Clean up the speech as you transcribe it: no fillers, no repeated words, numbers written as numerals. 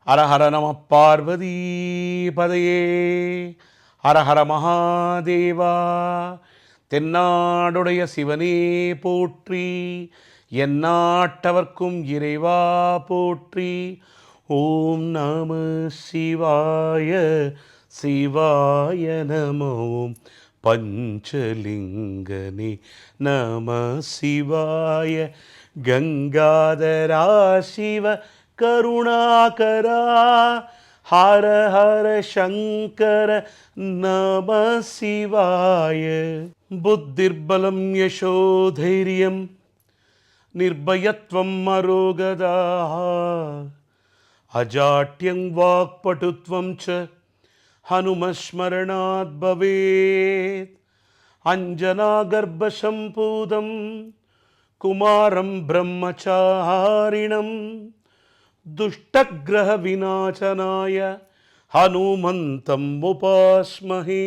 ஹர ஹர நம பார்வதி பதையே. ஹர ஹர மகாதேவா. தென்னாடுடைய சிவனே போற்றி, எந்நாட்டவர்க்கும் இறைவா போற்றி. ஓம் நம சிவாய சிவாய நம. ஓம் பஞ்சலிங்கனே நம சிவாய. கங்காதரா சிவ கருணாகரா. ஹர ஹர சங்கர நம சிவாய. புத்திர்பலம் யசோதைரியம் நிர்பயத்வம் அரோகதா. அஜாட்யம் வாக்படுத்வம் ச ஹனுமஸ்மரணாத் பவேத். அஞ்சனாகர்ப்பசம்பூதம் குமாரம் பிரம்மச்சாரிணம் துஷ்டக்ரஹ விநாசனாய ஹனுமந்தம் உபாஸ்மஹே.